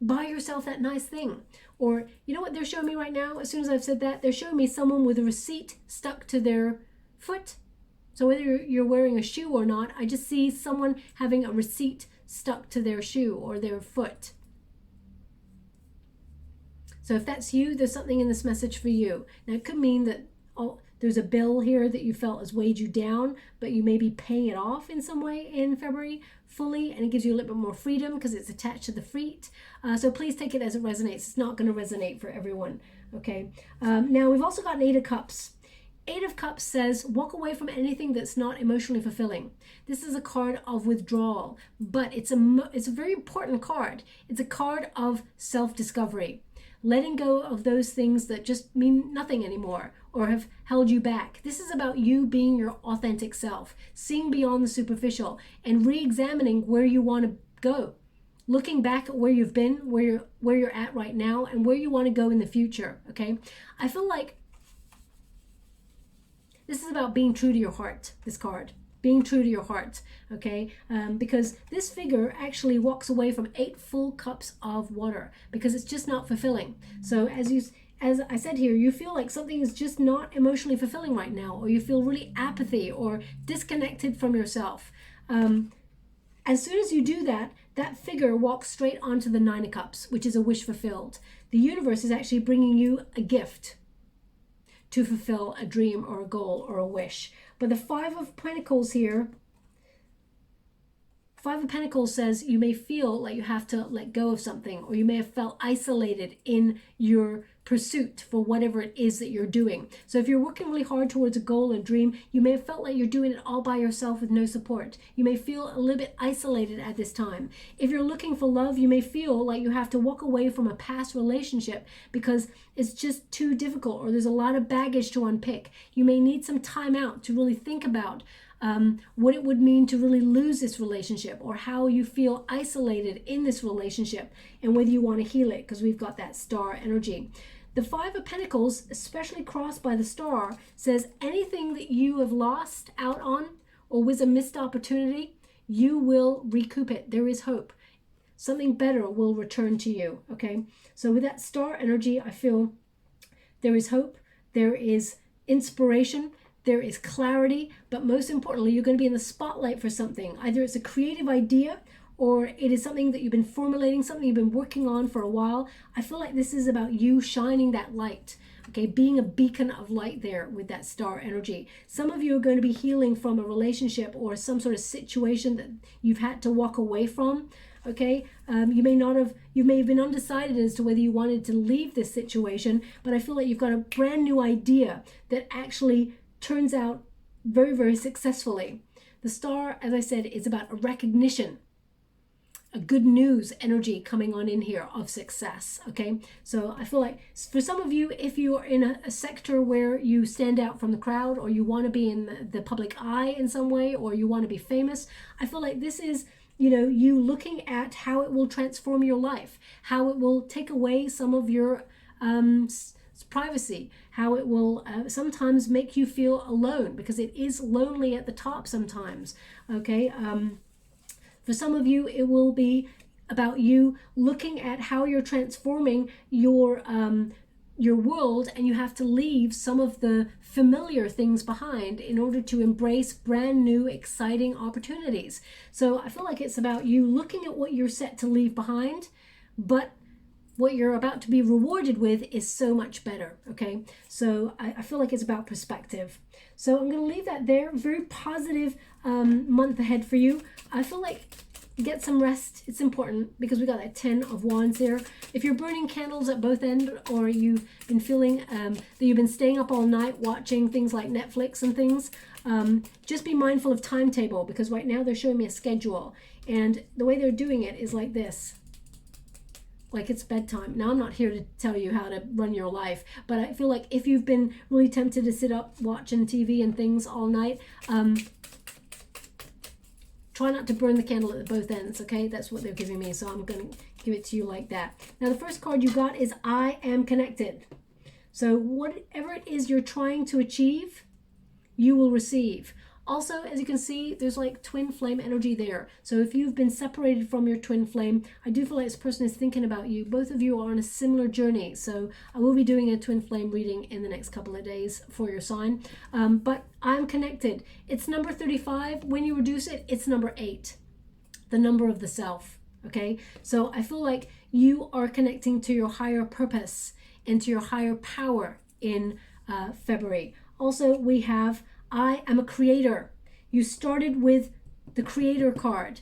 buy yourself that nice thing, Or you know what they're showing me right now? As soon as I've said that, they're showing me someone with a receipt stuck to their foot. So whether you're wearing a shoe or not, I just see someone having a receipt stuck to their shoe or their foot. So if that's you, there's something in this message for you. Now it could mean that there's a bill here that you felt has weighed you down, but you may be paying it off in some way in February fully, and it gives you a little bit more freedom because it's attached to the feet. So please take it as it resonates. It's not going to resonate for everyone. Okay. Now we've also got an 8 of Cups. 8 of Cups says, walk away from anything that's not emotionally fulfilling. This is a card of withdrawal, but it's a very important card. It's a card of self-discovery. Letting go of those things that just mean nothing anymore or have held you back. This is about you being your authentic self, seeing beyond the superficial and re-examining where you want to go. Looking back at where you've been, where you're at right now, and where you want to go in the future, okay? I feel like this is about being true to your heart, this card. Being true to your heart, okay? Because this figure actually walks away from 8 full cups of water because it's just not fulfilling. So as I said here, you feel like something is just not emotionally fulfilling right now, or you feel really apathy or disconnected from yourself. As soon as you do that, that figure walks straight onto the 9 of Cups, which is a wish fulfilled. The universe is actually bringing you a gift to fulfill a dream or a goal or a wish. But the 5 of Pentacles here, 5 of Pentacles says you may feel like you have to let go of something, or you may have felt isolated in your pursuit for whatever it is that you're doing. So if you're working really hard towards a goal and dream, you may have felt like you're doing it all by yourself with no support. You may feel a little bit isolated at this time. If you're looking for love, you may feel like you have to walk away from a past relationship because it's just too difficult, or there's a lot of baggage to unpick. You may need some time out to really think about what it would mean to really lose this relationship, or how you feel isolated in this relationship, and whether you want to heal it, because we've got that star energy. The 5 of Pentacles, especially crossed by the star, says anything that you have lost out on or was a missed opportunity, you will recoup it. There is hope. Something better will return to you, okay? So with that star energy, I feel there is hope, there is inspiration, there is clarity, but most importantly, you're going to be in the spotlight for something. Either it's a creative idea, or it is something that you've been formulating, something you've been working on for a while. I feel like this is about you shining that light, okay? Being a beacon of light there with that star energy. Some of you are going to be healing from a relationship or some sort of situation that you've had to walk away from, okay? You may have been undecided as to whether you wanted to leave this situation, but I feel like you've got a brand new idea that actually turns out very, very successfully. The star, as I said, is about a recognition, a good news energy coming on in here of success, okay? So I feel like for some of you, if you are in a sector where you stand out from the crowd, or you want to be in the public eye in some way, or you want to be famous, I feel like this is, you know, you looking at how it will transform your life, how it will take away some of your privacy, how it will sometimes make you feel alone, because it is lonely at the top sometimes, okay? For some of you, it will be about you looking at how you're transforming your world, and you have to leave some of the familiar things behind in order to embrace brand new, exciting opportunities. So I feel like it's about you looking at what you're set to leave behind, but what you're about to be rewarded with is so much better, okay? So I feel like it's about perspective. So I'm going to leave that there. Very positive month ahead for you. I feel like get some rest. It's important, because we got that 10 of Wands here. If you're burning candles at both ends, or you've been feeling that you've been staying up all night watching things like Netflix and things, just be mindful of timetable, because right now they're showing me a schedule, and the way they're doing it is like this. Like it's bedtime. Now, I'm not here to tell you how to run your life, but I feel like if you've been really tempted to sit up watching TV and things all night, try not to burn the candle at both ends, okay? That's what they're giving me, so I'm going to give it to you like that. Now, the first card you got is I am connected. So whatever it is you're trying to achieve, you will receive. Also, as you can see, there's like twin flame energy there. So if you've been separated from your twin flame, I do feel like this person is thinking about you. Both of you are on a similar journey. So I will be doing a twin flame reading in the next couple of days for your sign. But I'm connected. It's number 35. When you reduce it, it's number 8, the number of the self. Okay, so I feel like you are connecting to your higher purpose and to your higher power in February. Also, we have I am a creator. You started with the creator card.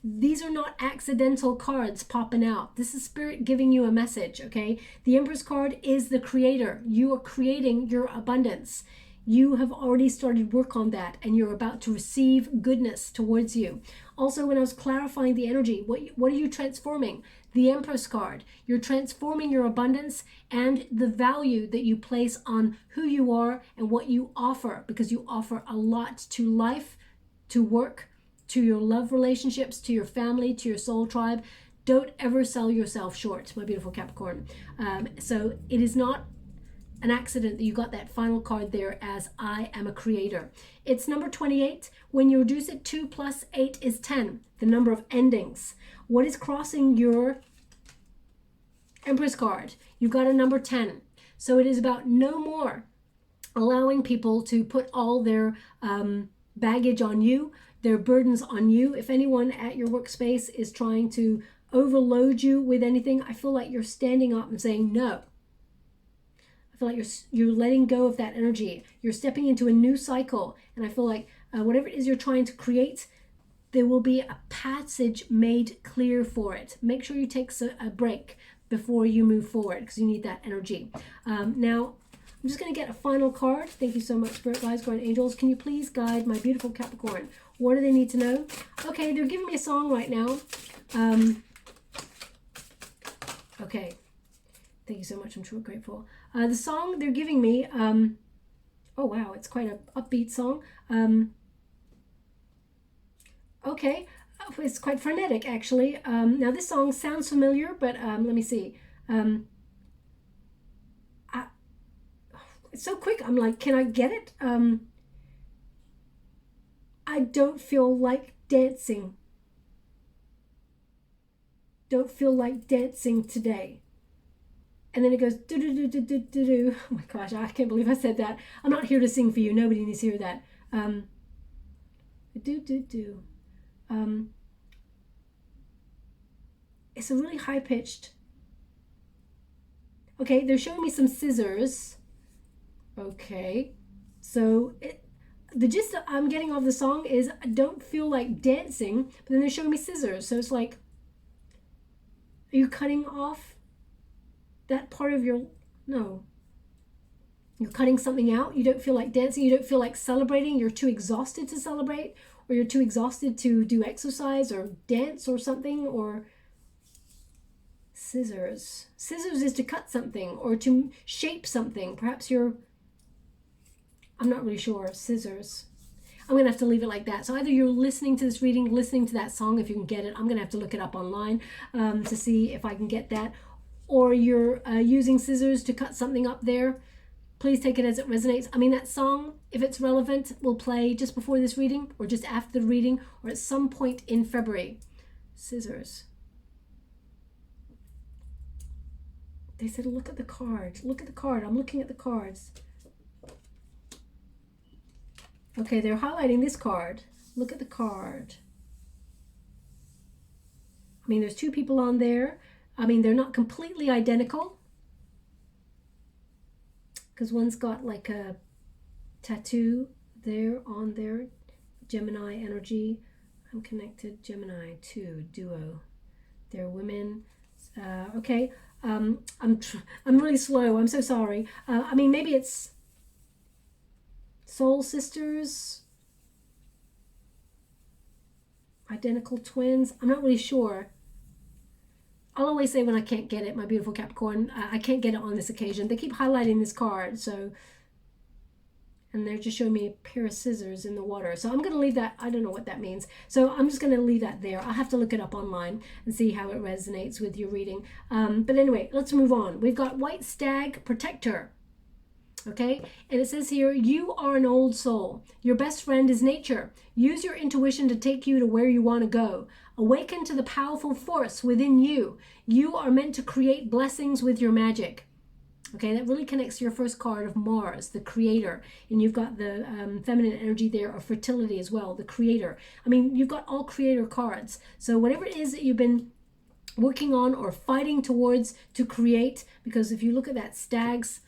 These are not accidental cards popping out. This is spirit giving you a message, okay? The Empress card is the creator. You are creating your abundance. You have already started work on that, and you're about to receive goodness towards you. Also, when I was clarifying the energy, what are you transforming? The Empress card. You're transforming your abundance and the value that you place on who you are and what you offer, because you offer a lot to life, to work, to your love relationships, to your family, to your soul tribe. Don't ever sell yourself short, my beautiful Capricorn. So it is not an accident that you got that final card there as I am a creator. It's number 28. When you reduce it, 2 plus 8 is 10, the number of endings. What is crossing your Empress card? You got a number 10. So it is about no more allowing people to put all their baggage on you, their burdens on you. If anyone at your workspace is trying to overload you with anything, I feel like you're standing up and saying no. I feel like you're letting go of that energy. You're stepping into a new cycle. And I feel like whatever it is you're trying to create, there will be a passage made clear for it. Make sure you take a break before you move forward, because you need that energy. Now, I'm just going to get a final card. Thank you so much, Spirit Guides, Guardian Angels. Can you please guide my beautiful Capricorn? What do they need to know? Okay, they're giving me a song right now. Okay. Thank you so much. I'm truly grateful. The song they're giving me, oh wow, it's quite an upbeat song. Okay, it's quite frenetic actually. Now this song sounds familiar, but let me see. It's so quick. I'm like, can I get it? I don't feel like dancing. Don't feel like dancing today. And then it goes do do do do do do do. Oh my gosh, I can't believe I said that. I'm not here to sing for you. Nobody needs to hear that. Do do do. It's a really high pitched. Okay, they're showing me some scissors. Okay, so the gist I'm getting of the song is I don't feel like dancing, but then they're showing me scissors. So it's like, are you cutting off that part of your, no. You're cutting something out. You don't feel like dancing. You don't feel like celebrating. You're too exhausted to celebrate, or you're too exhausted to do exercise or dance or something, or scissors. Scissors is to cut something or to shape something. Perhaps I'm not really sure. Scissors. I'm going to have to leave it like that. So either you're listening to this reading, listening to that song, if you can get it. I'm going to have to look it up online to see if I can get that. Or you're using scissors to cut something up there. Please take it as it resonates. I mean, that song, if it's relevant, will play just before this reading or just after the reading or at some point in February. Scissors. They said, look at the card. Look at the card. I'm looking at the cards. Okay, they're highlighting this card. Look at the card. I mean, there's two people on there. I mean, they're not completely identical, because one's got like a tattoo there on there. Gemini energy. I'm connected. Gemini 2 duo. They're women. Okay. I'm really slow. I'm so sorry. I mean, maybe it's soul sisters, identical twins. I'm not really sure. I'll always say when I can't get it, my beautiful Capricorn, I can't get it on this occasion. They keep highlighting this card, so, and they're just showing me a pair of scissors in the water. So I'm going to leave that. I don't know what that means. So I'm just going to leave that there. I'll have to look it up online and see how it resonates with your reading. But anyway, let's move on. We've got White Stag Protector. Okay, and it says here, you are an old soul. Your best friend is nature. Use your intuition to take you to where you want to go. Awaken to the powerful force within you. You are meant to create blessings with your magic. Okay, that really connects to your first card of Mars, the creator. And you've got the feminine energy there of fertility as well, the creator. I mean, you've got all creator cards. So whatever it is that you've been working on or fighting towards to create, because if you look at that stag's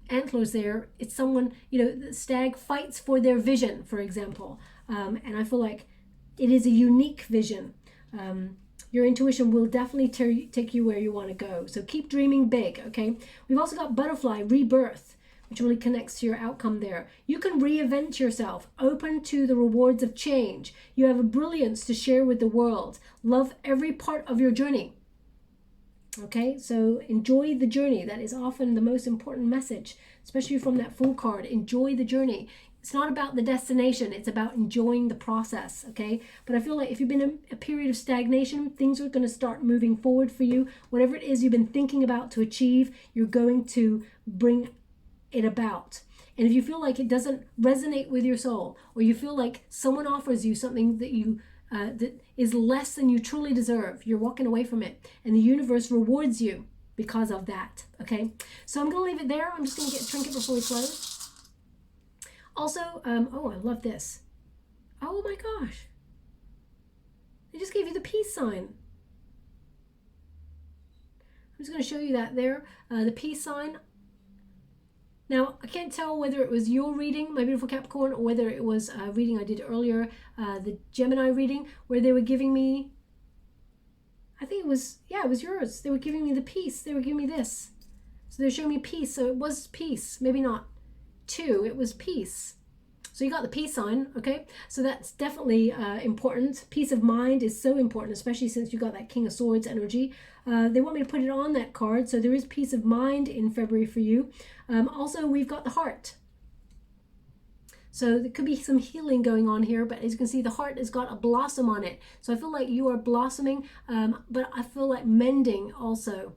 antlers there, it's someone, you know, the stag fights for their vision, for example. And I feel like it is a unique vision. Your intuition will definitely take you where you want to go. So keep dreaming big, okay? We've also got butterfly, rebirth, which really connects to your outcome there. You can reinvent yourself, open to the rewards of change. You have a brilliance to share with the world. Love every part of your journey. Okay, so enjoy the journey. That is often the most important message, especially from that Fool card. Enjoy the journey. It's not about the destination, it's about enjoying the process, okay? But I feel like if you've been in a period of stagnation, things are going to start moving forward for you. Whatever it is you've been thinking about to achieve, you're going to bring it about. And if you feel like it doesn't resonate with your soul, or you feel like someone offers you something that you that is less than you truly deserve, you're walking away from it, and the universe rewards you because of that, okay? So I'm going to leave it there. I'm just going to get a trinket before we close. Also, oh, I love this. Oh my gosh. They just gave you the peace sign. I'm just going to show you that there, the peace sign. Now, I can't tell whether it was your reading, my beautiful Capricorn, or whether it was a reading I did earlier, the Gemini reading, where they were giving me, I think it was, yeah, it was yours. They were giving me the peace. They were giving me this. So they're showing me peace. So it was peace. Maybe not two, it was peace. So you got the peace sign, okay? So that's definitely important. Peace of mind is so important, especially since you got that King of Swords energy. They want me to put it on that card, so there is peace of mind in February for you. Also, we've got the heart. So there could be some healing going on here, but as you can see, the heart has got a blossom on it. So I feel like you are blossoming, but I feel like mending also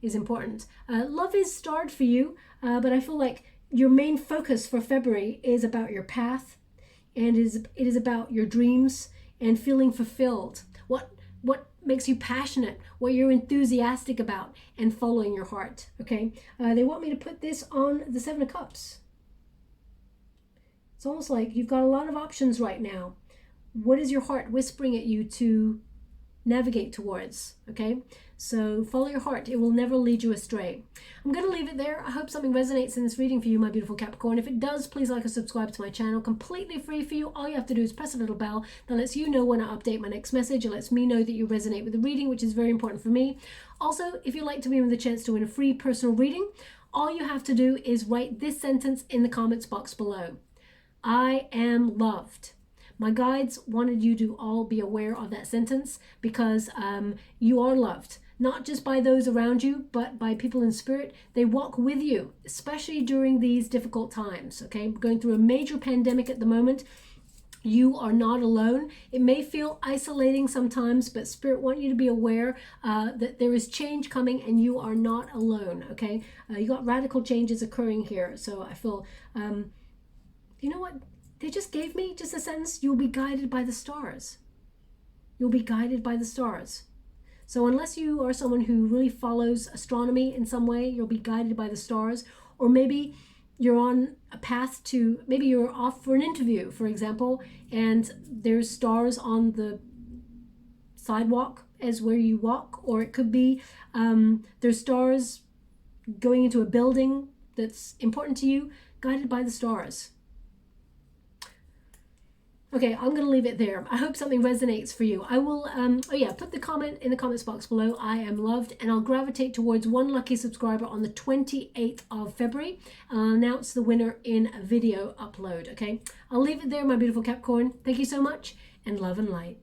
is important. Love is starred for you, but I feel like your main focus for February is about your path, and it is about your dreams and feeling fulfilled. What makes you passionate, what you're enthusiastic about, and following your heart, okay? They want me to put this on the Seven of Cups. It's almost like you've got a lot of options right now. What is your heart whispering at you to navigate towards, okay? So follow your heart. It will never lead you astray. I'm going to leave it there. I hope something resonates in this reading for you, my beautiful Capricorn. If it does, please like and subscribe to my channel. Completely free for you. All you have to do is press a little bell that lets you know when I update my next message. It lets me know that you resonate with the reading, which is very important for me. Also, if you'd like to be with the chance to win a free personal reading, all you have to do is write this sentence in the comments box below. I am loved. My guides wanted you to all be aware of that sentence because you are loved. Not just by those around you, but by people in spirit. They walk with you, especially during these difficult times, okay? We're going through a major pandemic at the moment. You are not alone. It may feel isolating sometimes, but Spirit want you to be aware that there is change coming and you are not alone, okay? You got radical changes occurring here. So I feel, you know what? They just gave me just a sentence. You'll be guided by the stars. You'll be guided by the stars. So unless you are someone who really follows astronomy in some way, you'll be guided by the stars. Or maybe you're on a path to, maybe you're off for an interview, for example, and there's stars on the sidewalk as where you walk. Or it could be there's stars going into a building that's important to you, guided by the stars. Okay, I'm going to leave it there. I hope something resonates for you. I will, put the comment in the comments box below. I am loved, and I'll gravitate towards one lucky subscriber on the 28th of February. I'll announce the winner in a video upload, okay? I'll leave it there, my beautiful Capricorn. Thank you so much, and love and light.